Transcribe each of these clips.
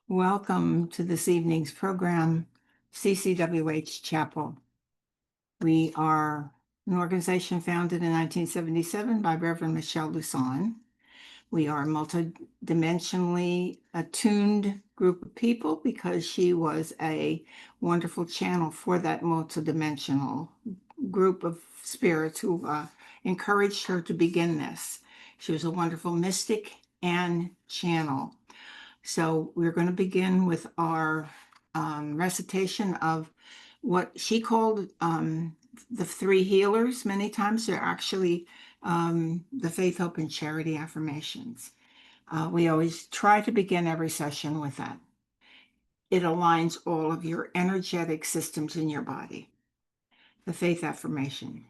Welcome to this evening's program, CCWH Chapel. We are an organization founded in 1977 by Reverend Michelle Luson. We are a multidimensionally attuned group of people because she was a wonderful channel for that multidimensional group of spirits who encouraged her to begin this. She was a wonderful mystic and channel. So we're going to begin with our recitation of what she called the three healers. Many times they're actually the faith, hope, and charity affirmations. We always try to begin every session with that. It aligns all of your energetic systems in your body. The faith affirmation.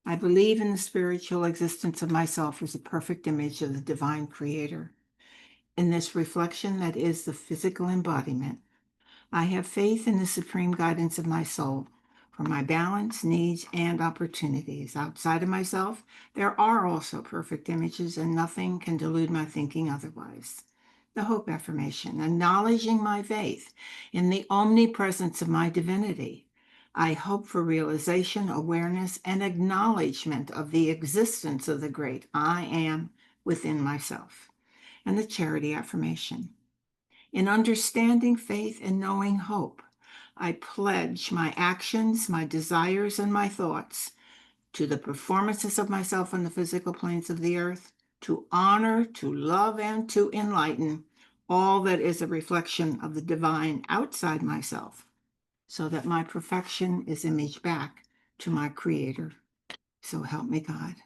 I believe in the spiritual existence of myself as a perfect image of the divine creator. In this reflection that is the physical embodiment, I have faith in the supreme guidance of my soul for my balance, needs, and opportunities. Outside of myself, there are also perfect images, and nothing can delude my thinking otherwise. The hope affirmation, acknowledging my faith in the omnipresence of my divinity. I hope for realization, awareness, and acknowledgement of the existence of the great I am within myself. And the charity affirmation. In understanding faith and knowing hope, I pledge my actions, my desires, and my thoughts to the performances of myself on the physical planes of the earth, to honor, to love, and to enlighten all that is a reflection of the divine outside myself, so that my perfection is imaged back to my Creator. So help me God.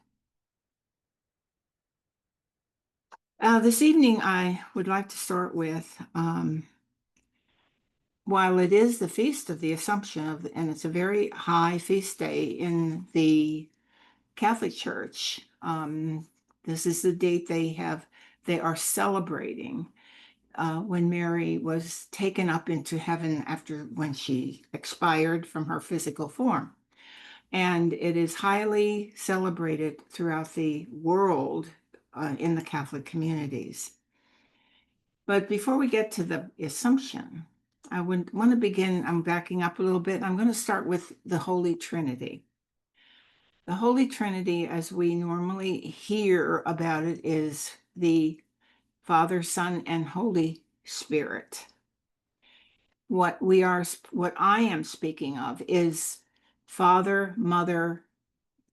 This evening, I would like to start with, while it is the Feast of the Assumption, and it's a very high feast day in the Catholic Church, this is the date they are celebrating when Mary was taken up into heaven when she expired from her physical form. And it is highly celebrated throughout the world in the Catholic communities. But before we get to the Assumption, I would want to begin, I'm backing up a little bit. I'm going to start with the Holy Trinity. The Holy Trinity, as we normally hear about it, is the Father, Son, and Holy Spirit. What I am speaking of is Father, Mother,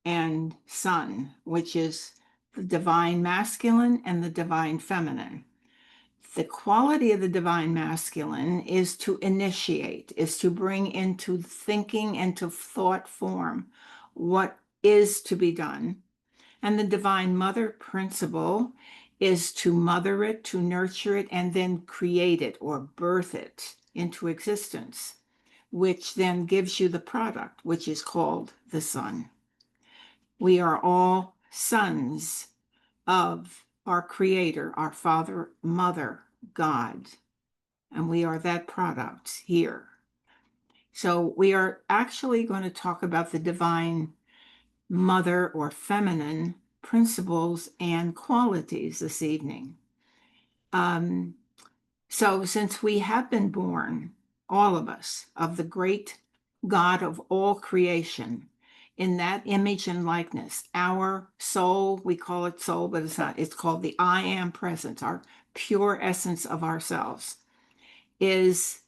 and Son, which is the divine masculine and the divine feminine. The quality of the divine masculine is to initiate, is to bring into thinking and to thought form what is to be done. And the divine mother principle is to mother it, to nurture it, and then create it or birth it into existence, which then gives you the product, which is called the Son. We are all sons of our Creator, our Father, Mother, God, and we are that product here. So we are actually going to talk about the divine mother or feminine principles and qualities this evening. So since we have been born, all of us, of the great God of all creation, in that image and likeness, our soul, we call it soul, but it's not, it's called the I am presence, our pure essence of ourselves, is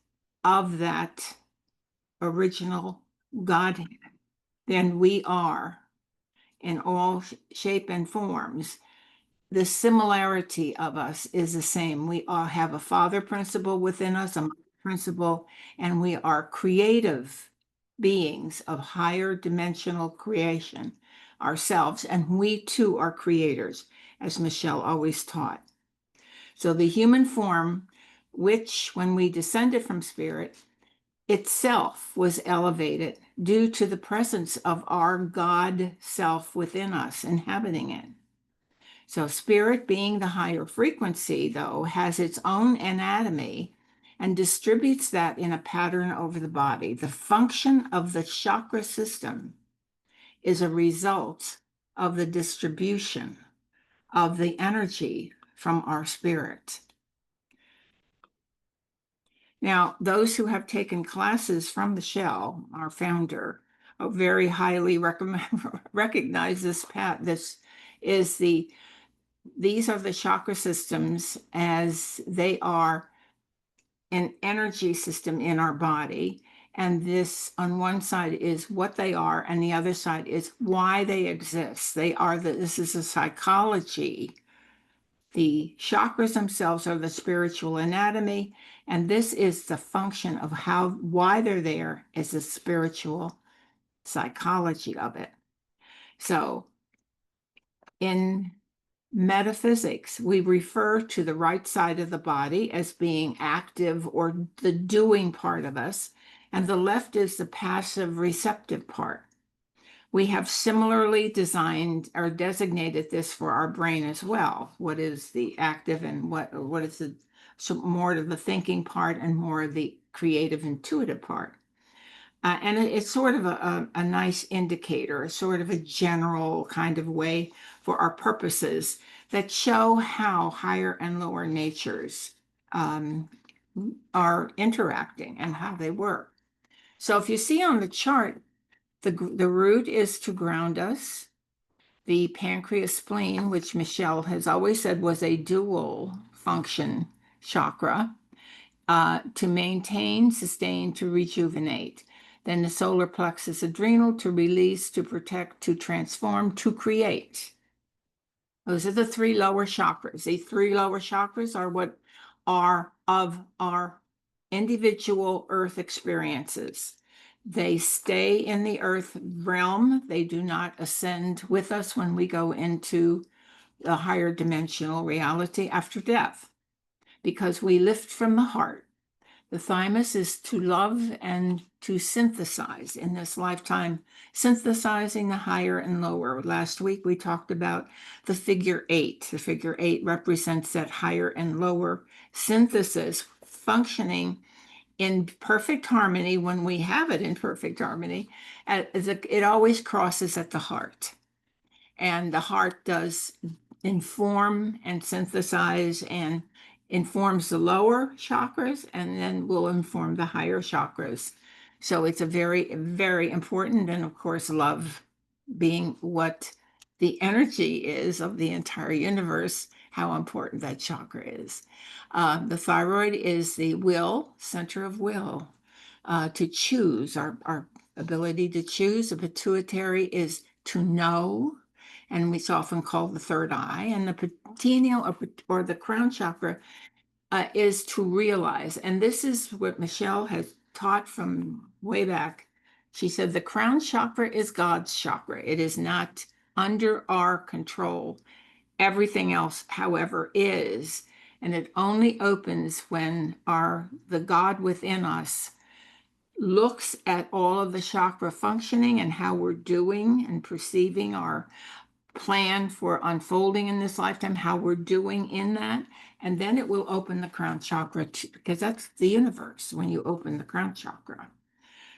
of that original Godhead. Then we are in all shape and forms. The similarity of us is the same. We all have a father principle within us, a mother principle, and we are creative beings of higher dimensional creation ourselves. And we too are creators, as Michelle always taught. So the human form, which when we descended from spirit, itself was elevated due to the presence of our God self within us, inhabiting it. So spirit, being the higher frequency, though, has its own anatomy and distributes that in a pattern over the body. The function of the chakra system is a result of the distribution of the energy from our spirit. Now, those who have taken classes from Michelle, our founder, very highly recommend recognize this path. These are the chakra systems as they are an energy system in our body. And this on one side is what they are, and the other side is why they exist. This is a psychology. The chakras themselves are the spiritual anatomy, and this is the function of why they're there is the spiritual psychology of it. So in metaphysics, we refer to the right side of the body as being active or the doing part of us, and the left is the passive receptive part. We have similarly designed or designated this for our brain as well. What is the active and what is the more of the thinking part and more of the creative intuitive part. And it's sort of a nice indicator, sort of a general kind of way for our purposes that show how higher and lower natures are interacting and how they work. So if you see on the chart, the root is to ground us. The pancreas spleen, which Michelle has always said was a dual function chakra, to maintain, sustain, to rejuvenate. Then the solar plexus adrenal to release, to protect, to transform, to create. Those are the three lower chakras. The three lower chakras are what are of our individual earth experiences. They stay in the earth realm. They do not ascend with us when we go into the higher dimensional reality after death, because we lift from the heart. The thymus is to love and to synthesize in this lifetime, synthesizing the higher and lower. Last week we talked about the figure 8. The figure 8 represents that higher and lower synthesis functioning in perfect harmony. When we have it in perfect harmony, it always crosses at the heart. And the heart does inform and synthesize and informs the lower chakras and then will inform the higher chakras. So it's a very, very important, and of course, love being what the energy is of the entire universe, how important that chakra is. The thyroid is the will, center of will, to choose, our ability to choose. The pituitary is to know, and it's often called the third eye. And the pineal or the crown chakra is to realize. And this is what Michelle has taught from way back. She said the crown chakra is God's chakra. It is not under our control. Everything else, however, is. And it only opens when the God within us looks at all of the chakra functioning and how we're doing and perceiving our plan for unfolding in this lifetime, how we're doing in that. And then it will open the crown chakra because that's the universe when you open the crown chakra.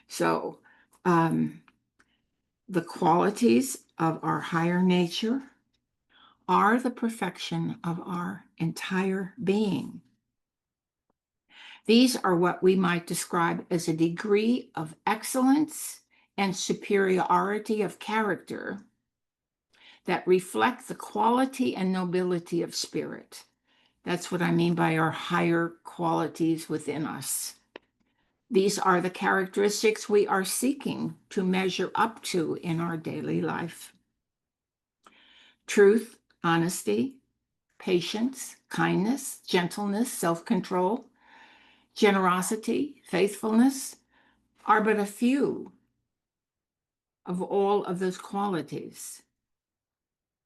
So the qualities of our higher nature are the perfection of our entire being. These are what we might describe as a degree of excellence and superiority of character that reflect the quality and nobility of spirit. That's what I mean by our higher qualities within us. These are the characteristics we are seeking to measure up to in our daily life. Truth, honesty, patience, kindness, gentleness, self-control, generosity, faithfulness are but a few of all of those qualities.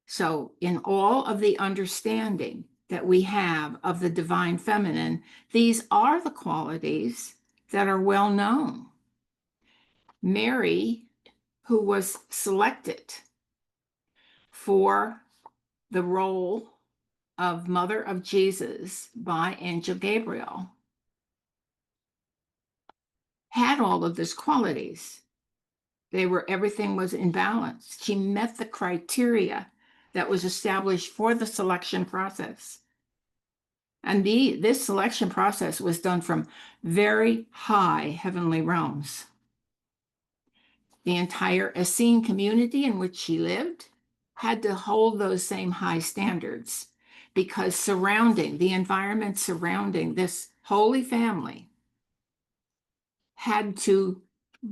So in all of the understanding that we have of the divine feminine, these are the qualities that are well known. Mary, who was selected for the role of Mother of Jesus by Angel Gabriel, had all of these qualities. Everything was in balance. She met the criteria that was established for the selection process. And this selection process was done from very high heavenly realms. The entire Essene community in which she lived had to hold those same high standards, because the environment surrounding this holy family had to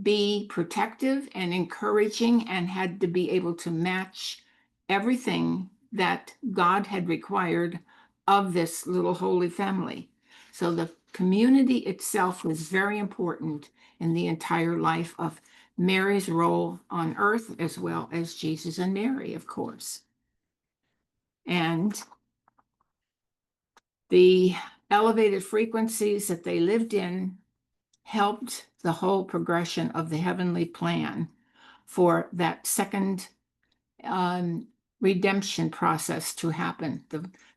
be protective and encouraging, and had to be able to match everything that God had required of this little holy family. So the community itself was very important in the entire life of Mary's role on earth, as well as Jesus and Mary, of course. And the elevated frequencies that they lived in helped the whole progression of the heavenly plan for that second redemption process to happen.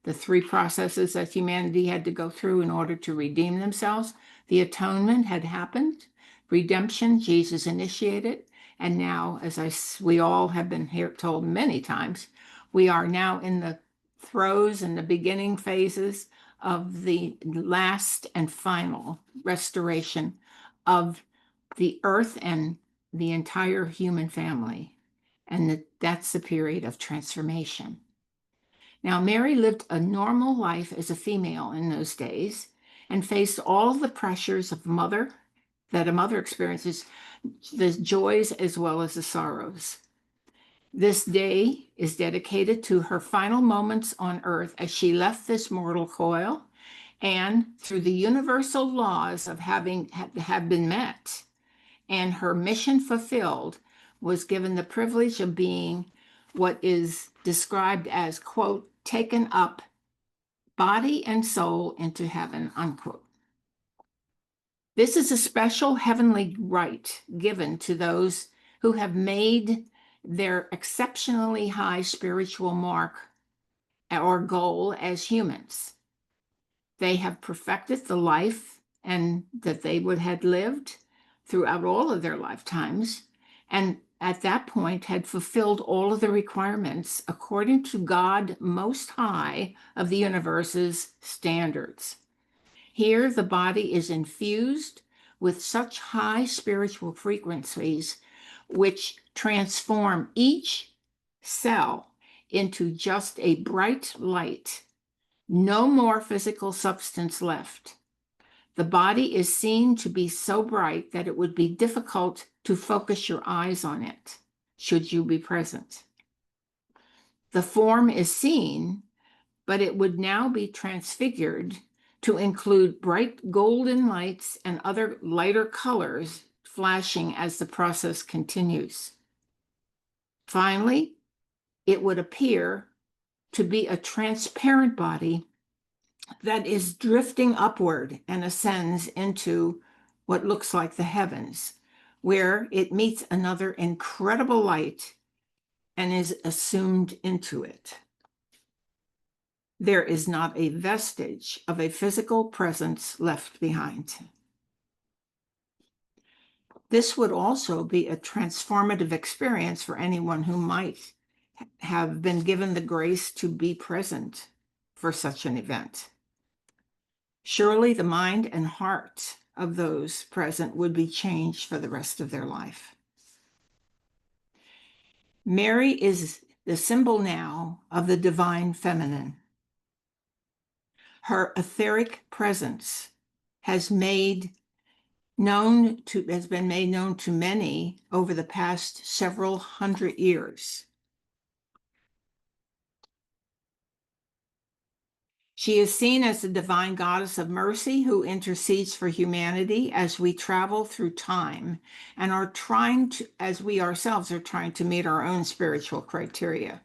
The three processes that humanity had to go through in order to redeem themselves. The atonement had happened. Redemption, Jesus initiated. And now, as we all have been told many times, we are now in the throes and the beginning phases of the last and final restoration of the earth and the entire human family. And that's the period of transformation. Now, Mary lived a normal life as a female in those days and faced all the pressures of that a mother experiences, the joys as well as the sorrows. This day is dedicated to her final moments on earth as she left this mortal coil, and through the universal laws of have been met and her mission fulfilled, was given the privilege of being what is described as, quote, taken up body and soul into heaven, unquote. This is a special heavenly right given to those who have made their exceptionally high spiritual mark or goal as humans. They have perfected the life and that they would have lived throughout all of their lifetimes, and at that point had fulfilled all of the requirements according to God Most High of the universe's standards. Here, the body is infused with such high spiritual frequencies which transform each cell into just a bright light. No more physical substance left. The body is seen to be so bright that it would be difficult to focus your eyes on it, should you be present. The form is seen, but it would now be transfigured to include bright golden lights and other lighter colors flashing as the process continues. Finally, it would appear to be a transparent body that is drifting upward and ascends into what looks like the heavens, where it meets another incredible light and is assumed into it. There is not a vestige of a physical presence left behind. This would also be a transformative experience for anyone who might have been given the grace to be present for such an event. Surely the mind and heart of those present would be changed for the rest of their life. Mary is the symbol now of the divine feminine. Her etheric presence has been made known to many over the past several hundred years. She is seen as the divine goddess of mercy who intercedes for humanity as we travel through time and as we ourselves are trying to meet our own spiritual criteria.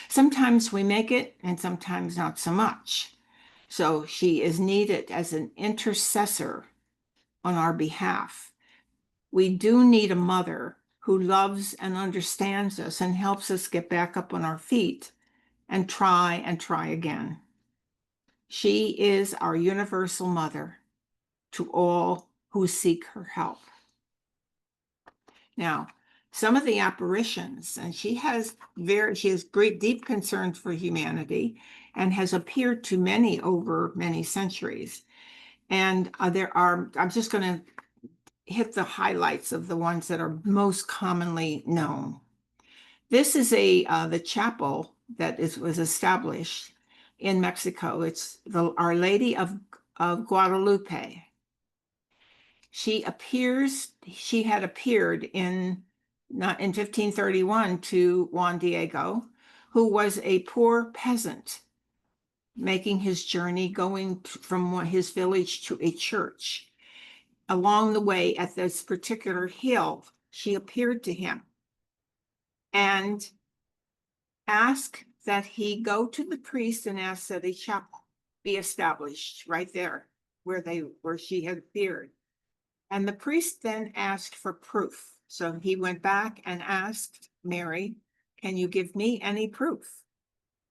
Sometimes we make it and sometimes not so much. So she is needed as an intercessor on our behalf. We do need a mother who loves and understands us and helps us get back up on our feet and try again. She is our universal mother to all who seek her help. Now, some of the apparitions, and she has great deep concern for humanity and has appeared to many over many centuries. And I'm just going to hit the highlights of the ones that are most commonly known. This is the chapel that was established in Mexico. It's Our Lady of Guadalupe. She had appeared in 1531 to Juan Diego, who was a poor peasant making his journey going from his village to a church. Along the way, at this particular hill, she appeared to him and asked that he go to the priest and ask that a chapel be established right there where she had appeared. And the priest then asked for proof. So he went back and asked Mary, "Can you give me any proof?"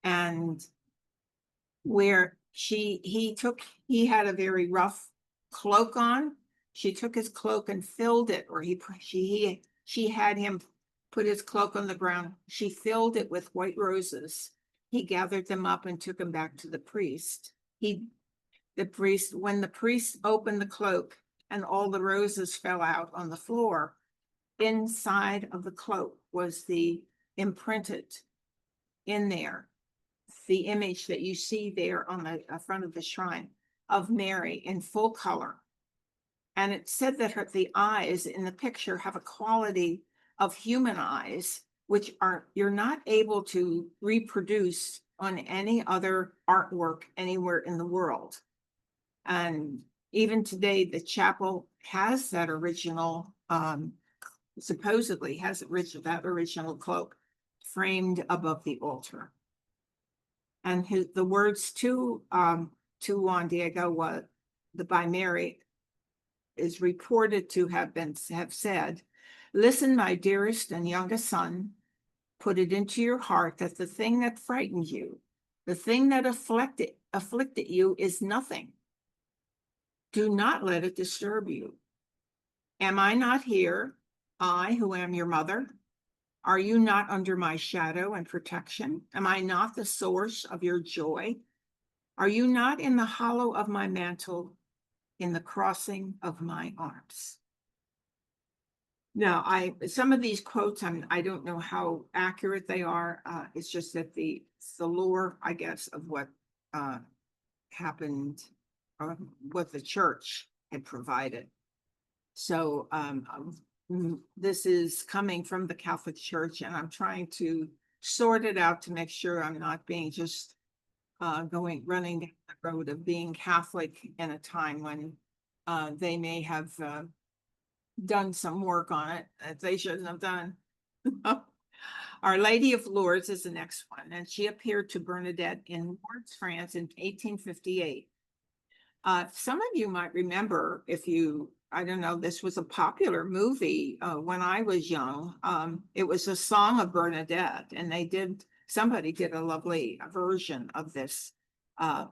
And where he had a very rough cloak on. She took his cloak and filled it, or she had him put his cloak on the ground. She filled it with white roses. He gathered them up and took them back to the priest. When the priest opened the cloak and all the roses fell out on the floor, inside of the cloak was imprinted in there, the image that you see there on the front of the shrine of Mary in full color. And it said that the eyes in the picture have a quality of human eyes, which you're not able to reproduce on any other artwork anywhere in the world. And even today, the chapel has that original, supposedly has that original cloak framed above the altar. And the words to Juan Diego by Mary is reported to have said, "Listen, my dearest and youngest son, put it into your heart that the thing that frightened you, the thing that afflicted you is nothing. Do not let it disturb you. Am I not here, I who am your mother? Are you not under my shadow and protection? Am I not the source of your joy? Are you not in the hollow of my mantle, in the crossing of my arms?" Now, some of these quotes, I don't know how accurate they are. It's just that it's the lore, I guess, of what happened, or what the church had provided. So this is coming from the Catholic Church, and I'm trying to sort it out to make sure I'm not being just running down the road of being Catholic in a time when they may have done some work on it that they shouldn't have done. Our Lady of Lourdes is the next one, and she appeared to Bernadette in Lourdes, France in 1858. Some of you might remember, I don't know, this was a popular movie when I was young. It was a song of Bernadette, and somebody did a lovely version of this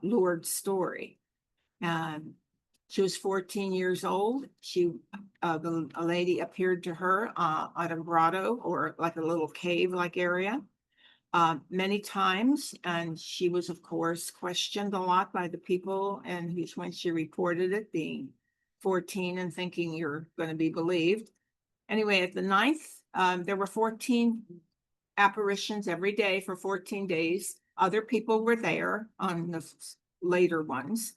Lourdes story. And she was 14 years old. A lady appeared to her at a grotto, or like a little cave-like area, many times, and she was, of course, questioned a lot by the people. And when she reported it, being 14 and thinking you're going to be believed. Anyway, at the 9th, there were 14 apparitions every day for 14 days. Other people were there on the later ones.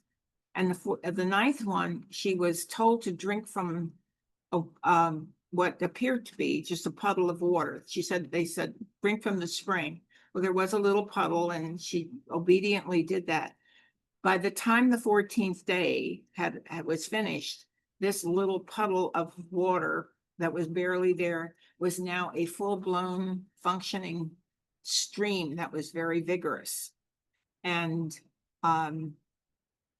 And the 9th one, she was told to drink from what appeared to be just a puddle of water. They said, drink from the spring. Well, there was a little puddle, and she obediently did that. By the time the 14th day was finished, this little puddle of water that was barely there was now a full-blown functioning stream that was very vigorous. And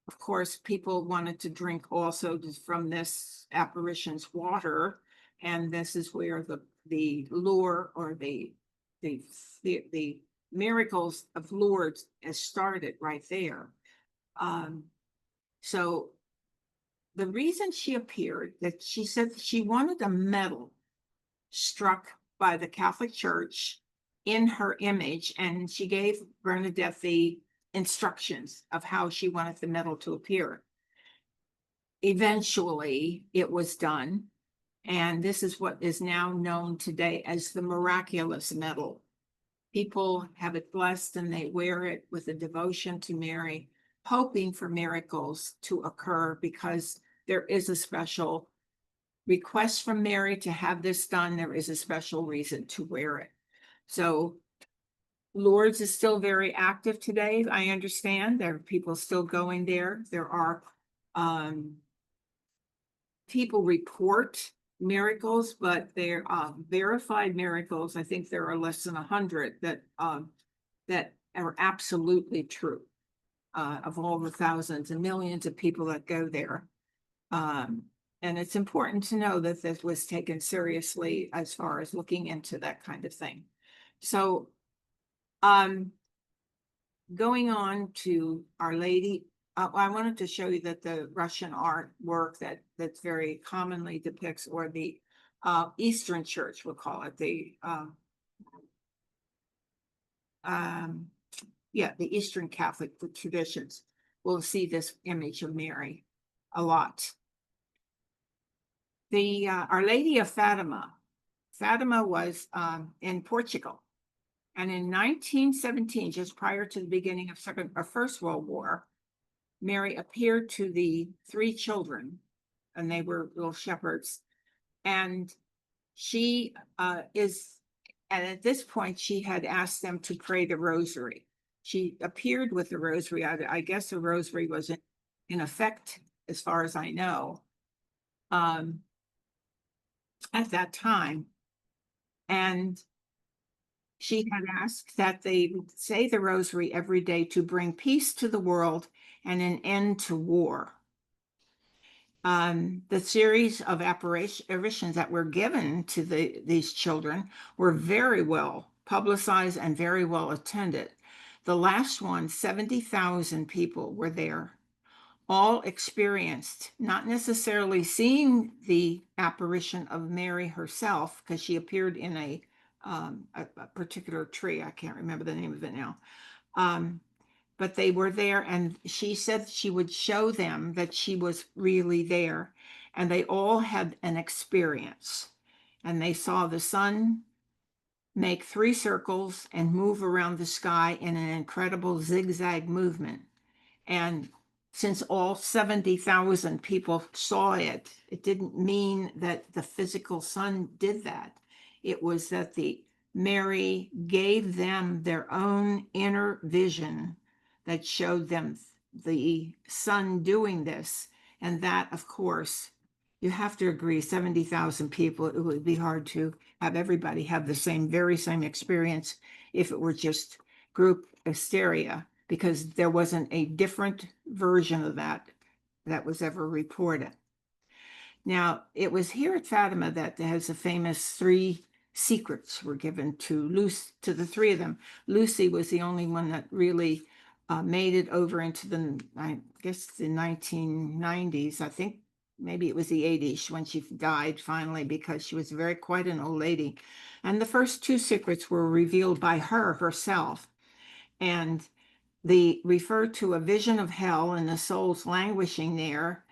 of course, people wanted to drink also from this apparition's water, and this is where the lure, or the miracles of Lourdes has started right there. So the reason she appeared, that she said she wanted a medal struck by the Catholic Church in her image, and she gave Bernadette the instructions of how she wanted the medal to appear. Eventually, it was done, and this is what is now known today as the miraculous medal. People have it blessed and they wear it with a devotion to Mary, hoping for miracles to occur, because there is a special request from Mary to have this done. There is a special reason to wear it. So Lourdes is still very active today. I understand there are people still going there. There are people report miracles, but they're verified miracles. I think there are less than 100 that are absolutely true, of all the thousands and millions of people that go there. And it's important to know that this was taken seriously as far as looking into that kind of thing. So, going on to Our Lady, I wanted to show you that the Russian artwork that's very commonly depicts, or the Eastern Church, we'll call it, the Eastern Catholic traditions will see this image of Mary a lot. The Our Lady of Fatima. Fatima was in Portugal. And in 1917, just prior to the beginning of First World War, Mary appeared to the 3 children, and they were little shepherds. And she and at this point, she had asked them to pray the rosary. She appeared with the rosary. I guess the rosary was in effect, as far as I know, at that time. And she had asked that they say the rosary every day to bring peace to the world and an end to war. The series of apparitions that were given to these children were very well publicized and very well attended. The last one, 70,000 people were there. All experienced, not necessarily seeing the apparition of Mary herself, because she appeared in a particular tree. I can't remember the name of it now. But they were there, and she said she would show them that she was really there. And they all had an experience. And they saw the sun make 3 circles and move around the sky in an incredible zigzag movement. And since all 70,000 people saw it, it didn't mean that the physical sun did that. It was that the Mary gave them their own inner vision that showed them the sun doing this. And that, of course, you have to agree, 70,000 people, it would be hard to have everybody have the very same experience if it were just group hysteria, because there wasn't a different version of that was ever reported. Now, it was here at Fatima that there has a famous 3 secrets were given to the 3 of them. Lucy was the only one that really made it over into the 1990s. I think maybe it was the 80s when she died finally, because she was quite an old lady. And the first 2 secrets were revealed by her herself. And they refer to a vision of hell and the souls languishing there,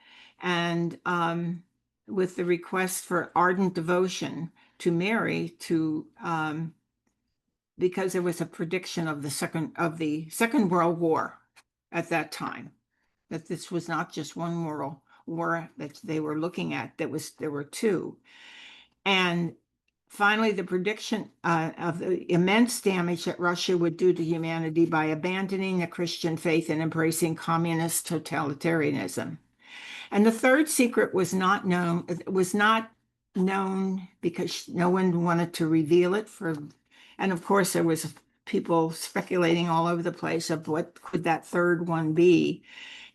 and with the request for ardent devotion to Mary, because there was a prediction of the Second World War at that time, that this was not just one world war that they were looking at, there were 2. And finally, the prediction of the immense damage that Russia would do to humanity by abandoning the Christian faith and embracing communist totalitarianism. And the 3rd secret was not known. It was not known because no one wanted to reveal it. And of course, there was people speculating all over the place of what could that 3rd one be.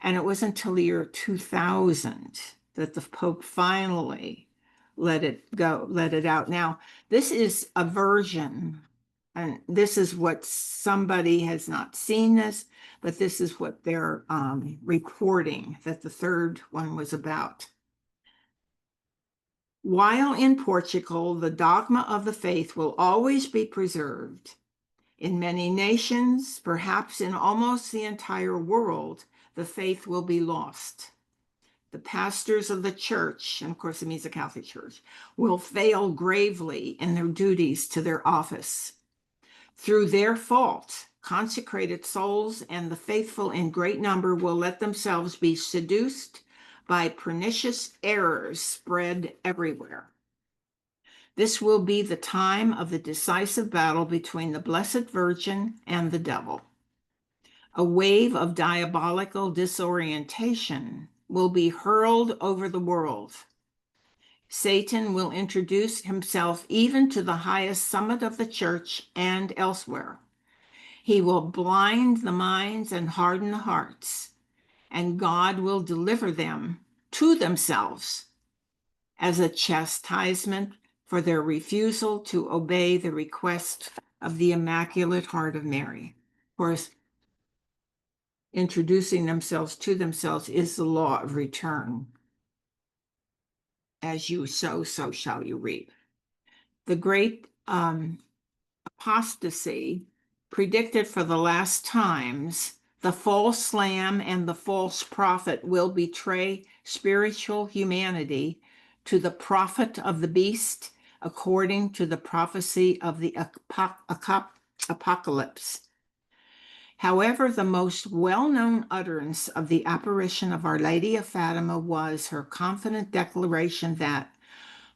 And it wasn't until the year 2000 that the Pope finally let it out. Now, this is a version, and this is what somebody has not seen this, but this is what they're reporting that the 3rd one was about. While in Portugal, the dogma of the faith will always be preserved. In many nations, perhaps in almost the entire world, the faith will be lost. The pastors of the church, and of course it means the Catholic Church, will fail gravely in their duties to their office. Through their fault, consecrated souls and the faithful in great number will let themselves be seduced by pernicious errors spread everywhere. This will be the time of the decisive battle between the Blessed Virgin and the devil. A wave of diabolical disorientation will be hurled over the world. Satan will introduce himself even to the highest summit of the church and elsewhere. He will blind the minds and harden the hearts, and God will deliver them to themselves as a chastisement for their refusal to obey the request of the Immaculate Heart of Mary. Of course, introducing themselves to themselves is the law of return. As you sow, so shall you reap. The great apostasy predicted for the last times, the false lamb and the false prophet will betray spiritual humanity to the prophet of the beast, according to the prophecy of the apocalypse. However, the most well-known utterance of the apparition of Our Lady of Fatima was her confident declaration that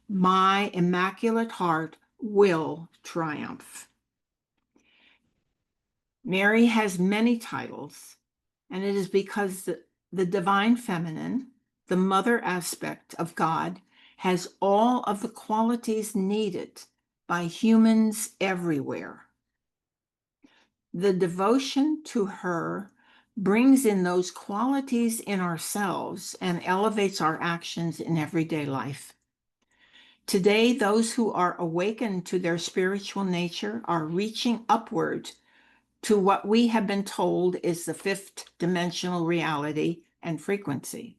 my Immaculate Heart will triumph. Mary has many titles, and it is because the divine feminine, the mother aspect of God, has all of the qualities needed by humans everywhere. The devotion to her brings in those qualities in ourselves and elevates our actions in everyday life. Today, those who are awakened to their spiritual nature are reaching upward to what we have been told is the fifth dimensional reality and frequency.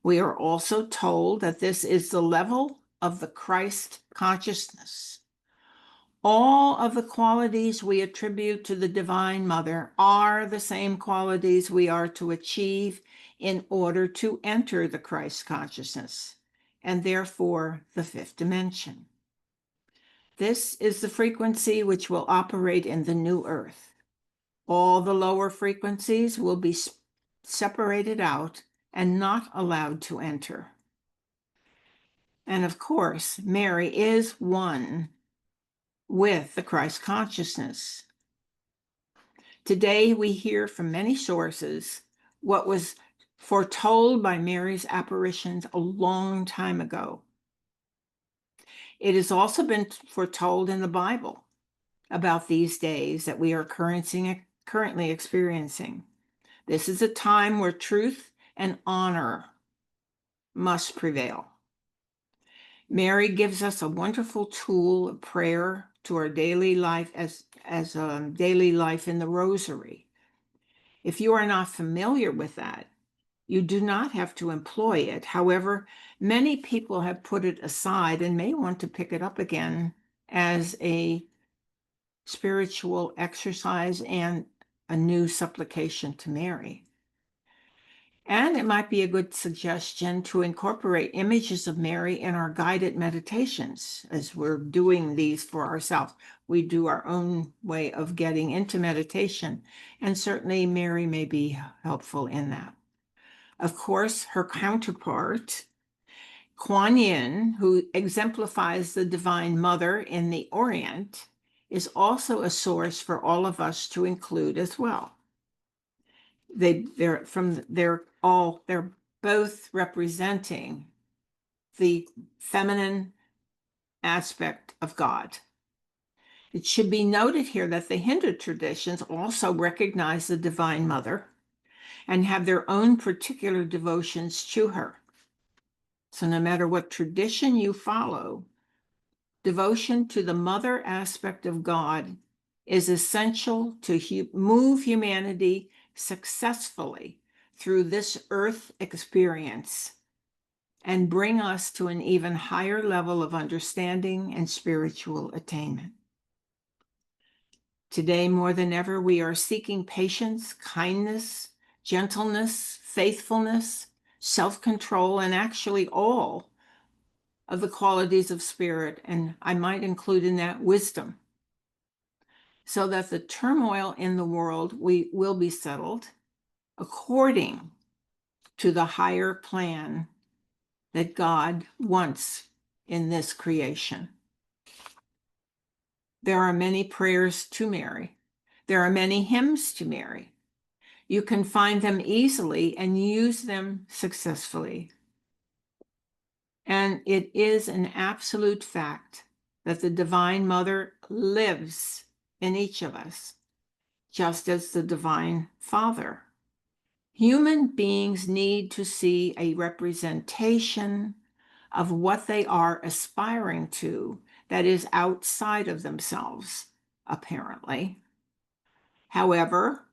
We are also told that this is the level of the Christ consciousness. All of the qualities we attribute to the Divine Mother are the same qualities we are to achieve in order to enter the Christ consciousness, and therefore the fifth dimension. This is the frequency which will operate in the new earth. All the lower frequencies will be separated out and not allowed to enter. And of course, Mary is one with the Christ consciousness. Today, we hear from many sources what was foretold by Mary's apparitions a long time ago. It has also been foretold in the Bible about these days that we are currently experiencing. This is a time where truth and honor must prevail. Mary gives us a wonderful tool of prayer to our daily life as daily life in the rosary. If you are not familiar with that, you do not have to employ it. However, many people have put it aside and may want to pick it up again as a spiritual exercise and a new supplication to Mary. And it might be a good suggestion to incorporate images of Mary in our guided meditations as we're doing these for ourselves. We do our own way of getting into meditation, and certainly Mary may be helpful in that. Of course, her counterpart, Kuan Yin, who exemplifies the Divine Mother in the Orient, is also a source for all of us to include as well. They're both representing the feminine aspect of God. It should be noted here that the Hindu traditions also recognize the Divine Mother and have their own particular devotions to her. So no matter what tradition you follow, devotion to the mother aspect of God is essential to move humanity successfully through this earth experience and bring us to an even higher level of understanding and spiritual attainment. Today, more than ever, we are seeking patience, kindness, gentleness, faithfulness, self-control, and actually all of the qualities of spirit, and I might include in that wisdom, so that the turmoil in the world will be settled according to the higher plan that God wants in this creation. There are many prayers to Mary. There are many hymns to Mary. You can find them easily and use them successfully. And it is an absolute fact that the Divine Mother lives in each of us, just as the Divine Father. Human beings need to see a representation of what they are aspiring to that is outside of themselves, apparently. However,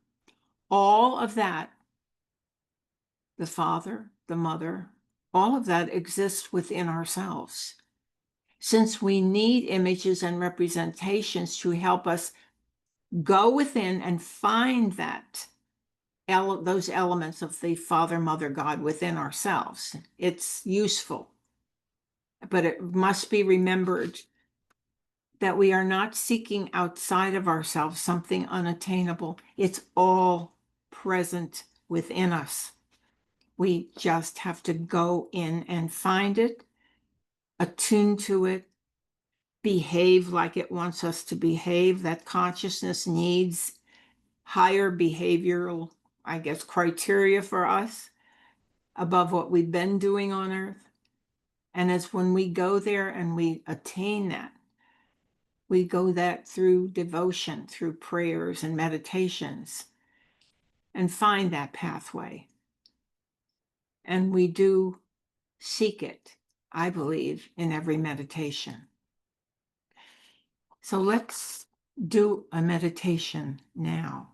all of that, the Father, the Mother, all of that exists within ourselves. Since we need images and representations to help us go within and find those elements of the Father, Mother, God within ourselves, it's useful. But it must be remembered that we are not seeking outside of ourselves something unattainable. It's all present within us. We just have to go in and find it, attune to it, behave like it wants us to behave. That consciousness needs higher behavioral, I guess, criteria for us above what we've been doing on earth. And it's when we go there and we attain that, we go that through devotion, through prayers and meditations, and find that pathway. And we do seek it, I believe, in every meditation. So let's do a meditation now.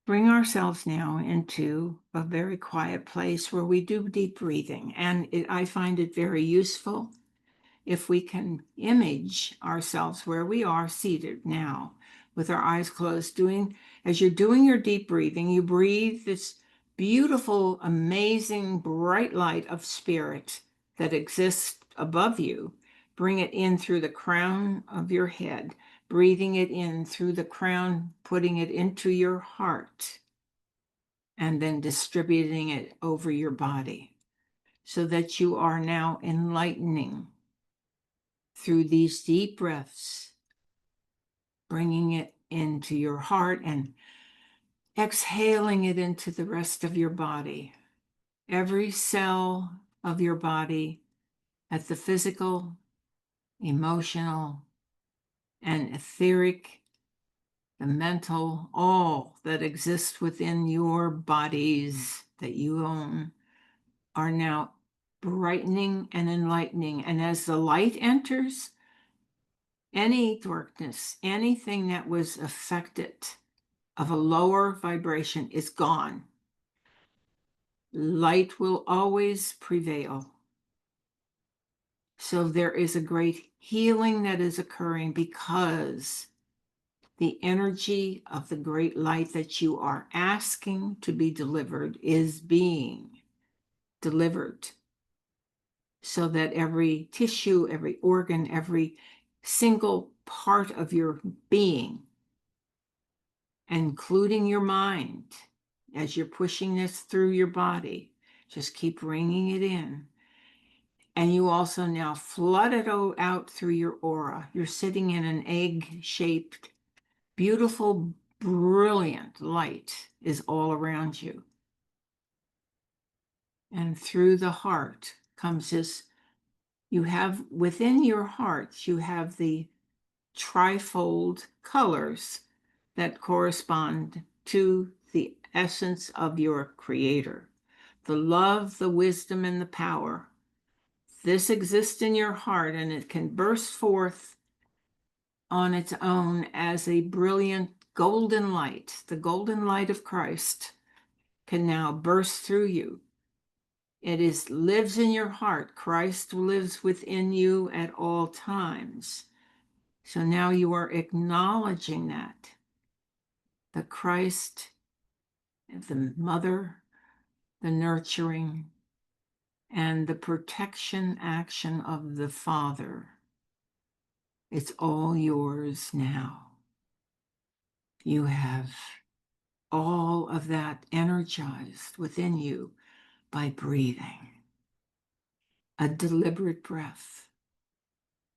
Bring ourselves now into a very quiet place where we do deep breathing. And I find it very useful if we can image ourselves where we are seated now with our eyes closed. As you're doing your deep breathing, you breathe this beautiful, amazing, bright light of spirit that exists above you. Bring it in through the crown of your head, breathing it in through the crown, putting it into your heart, and then distributing it over your body so that you are now enlightening through these deep breaths, bringing it into your heart and exhaling it into the rest of your body. Every cell of your body, at the physical, emotional, and etheric, the mental, all that exists within your bodies that you own, are now brightening and enlightening. And as the light enters, any darkness, anything that was affected of a lower vibration is gone. Light will always prevail. So there is a great healing that is occurring because the energy of the great light that you are asking to be delivered is being delivered, so that every tissue, every organ, every single part of your being, including your mind, as you're pushing this through your body, just keep bringing it in. And you also now flood it out through your aura. You're sitting in an egg-shaped, beautiful, brilliant light is all around you. And through the heart comes this, you have within your heart, you have the trifold colors that correspond to the essence of your creator. The love, the wisdom, and the power this exists in your heart and it can burst forth on its own as a brilliant golden light, the golden light of Christ can now burst through you. It lives in your heart. Christ lives within you at all times. So now you are acknowledging that. The Christ, the mother, the nurturing, and the protection action of the Father. It's all yours now. You have all of that energized within you by breathing. A deliberate breath,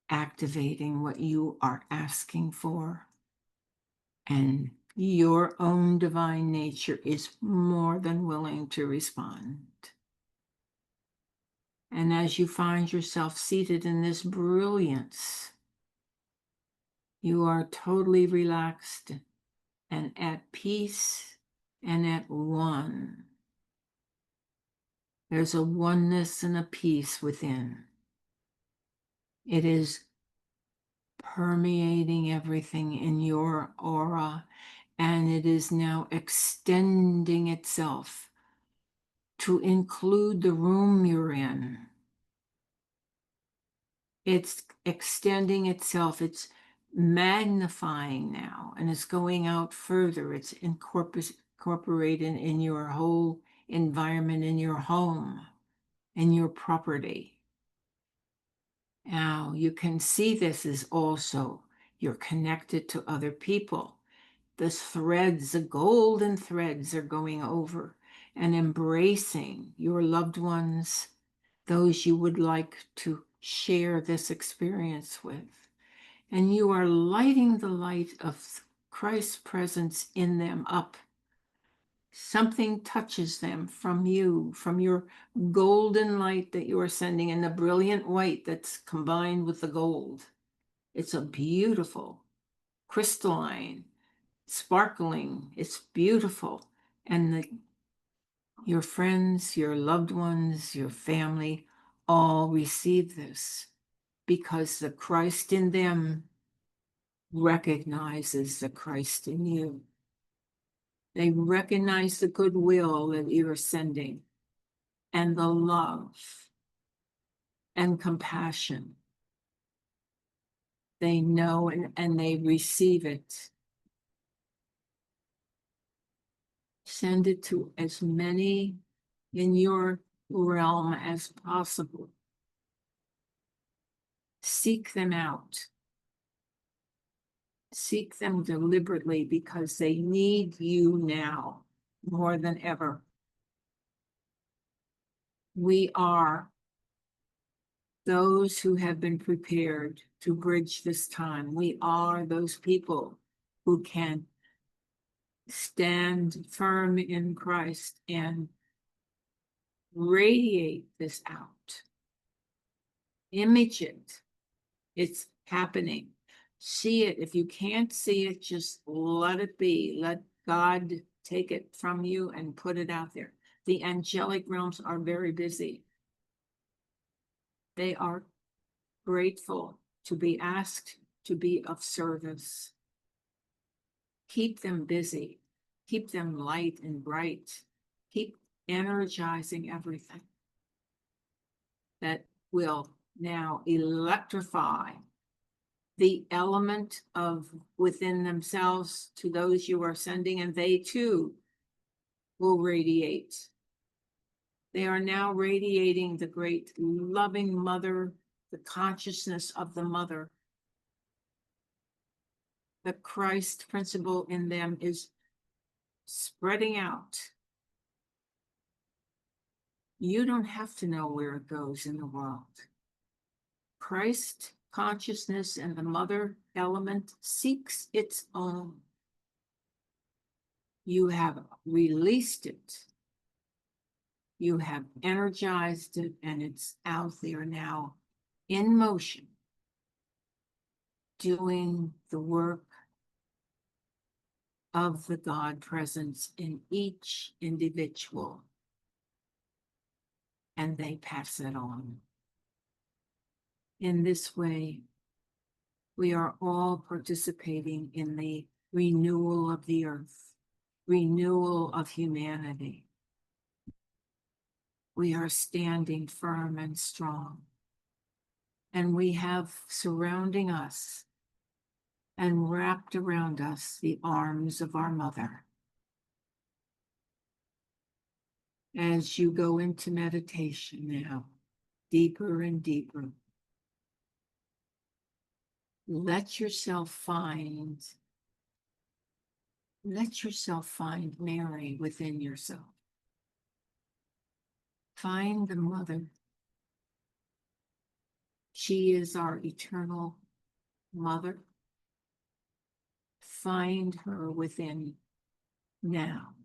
activating what you are asking for. And your own divine nature is more than willing to respond. And as you find yourself seated in this brilliance, you are totally relaxed and at peace and at one. There's a oneness and a peace within. It is permeating everything in your aura, and it is now extending itself to include the room you're in. It's extending itself, it's magnifying now, and it's going out further. It's incorporated in your whole environment, in your home, in your property. Now you can see this is also, you're connected to other people. The threads, the golden threads are going over and embracing your loved ones, those you would like to share this experience with. And you are lighting the light of Christ's presence in them up. Something touches them from you, from your golden light that you are sending, and the brilliant white that's combined with the gold. It's a beautiful, crystalline, sparkling. It's beautiful. And your friends, your loved ones, your family all receive this because the Christ in them recognizes the Christ in you. They recognize the goodwill that you are sending and the love and compassion. They know and they receive it. Send it to as many in your realm as possible. Seek them out. Seek them deliberately because they need you now more than ever. We are those who have been prepared to bridge this time. We are those people who can stand firm in Christ and radiate this out. Image it. It's happening. See it. If you can't see it, just let it be. Let God take it from you and put it out there. The angelic realms are very busy. They are grateful to be asked to be of service. Keep them busy. Keep them light and bright. Keep energizing everything that will now electrify the element of within themselves to those you are sending, and they too will radiate. They are now radiating the great loving mother, the consciousness of the mother. The Christ principle in them is spreading out. You don't have to know where it goes in the world. Christ consciousness and the mother element seeks its own. You have released it. You have energized it, and it's out there now in motion, doing the work of the God presence in each individual. And they pass it on. In this way, we are all participating in the renewal of the earth, renewal of humanity. We are standing firm and strong, and we have surrounding us and wrapped around us the arms of our mother. As you go into meditation now, deeper and deeper, let yourself find Mary within yourself. Find the mother. She is our eternal mother. Find her within now.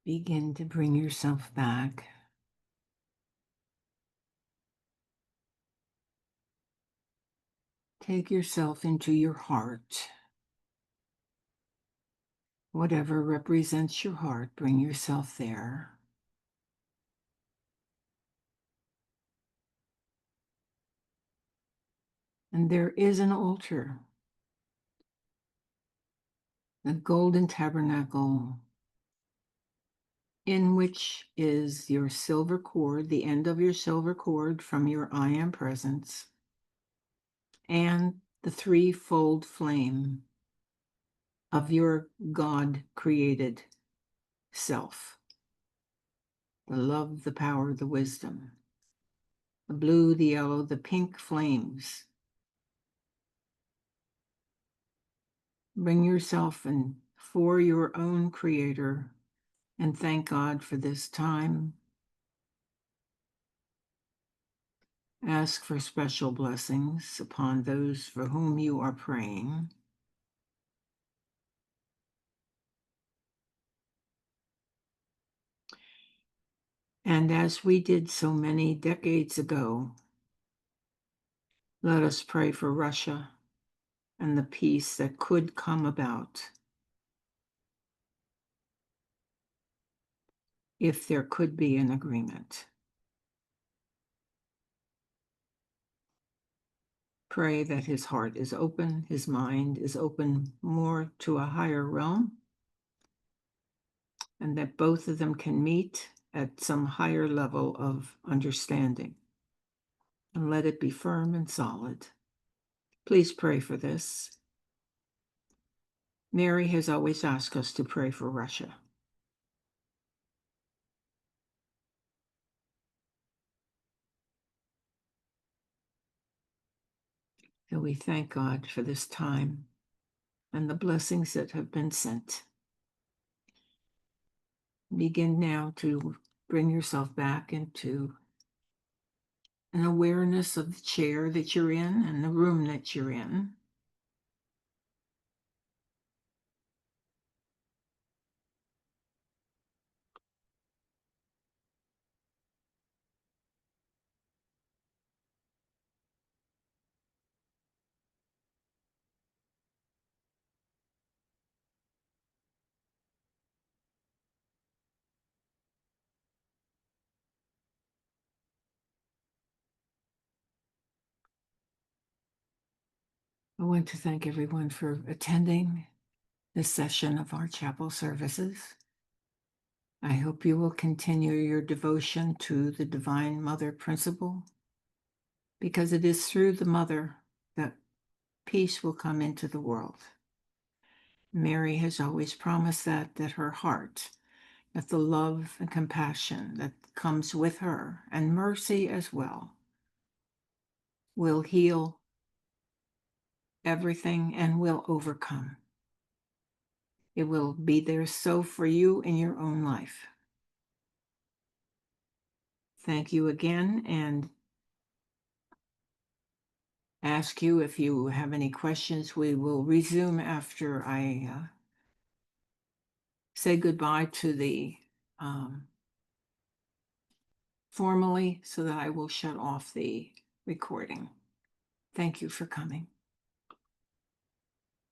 Begin to bring yourself back. Take yourself into your heart. Whatever represents your heart, bring yourself there. And there is an altar, the golden tabernacle, in which is your silver cord, the end of your silver cord from your I am presence, and the threefold flame of your God-created self, the love, the power, the wisdom, the blue, the yellow, the pink flames. Bring yourself and for your own Creator, and thank God for this time. Ask for special blessings upon those for whom you are praying. And as we did so many decades ago, let us pray for Russia and the peace that could come about if there could be an agreement. Pray that his heart is open, his mind is open more to a higher realm, and that both of them can meet at some higher level of understanding. And let it be firm and solid. Please pray for this. Mary has always asked us to pray for Russia. So we thank God for this time and the blessings that have been sent. Begin now to bring yourself back into an awareness of the chair that you're in and the room that you're in. I want to thank everyone for attending this session of our chapel services. I hope you will continue your devotion to the Divine Mother principle, because it is through the Mother that peace will come into the world. Mary has always promised that her heart, that the love and compassion that comes with her, and mercy as well, will heal everything and will overcome. It will be there so for you in your own life. Thank you again, and ask you if you have any questions. We will resume after I say goodbye to the formally, so that I will shut off the recording. Thank you for coming.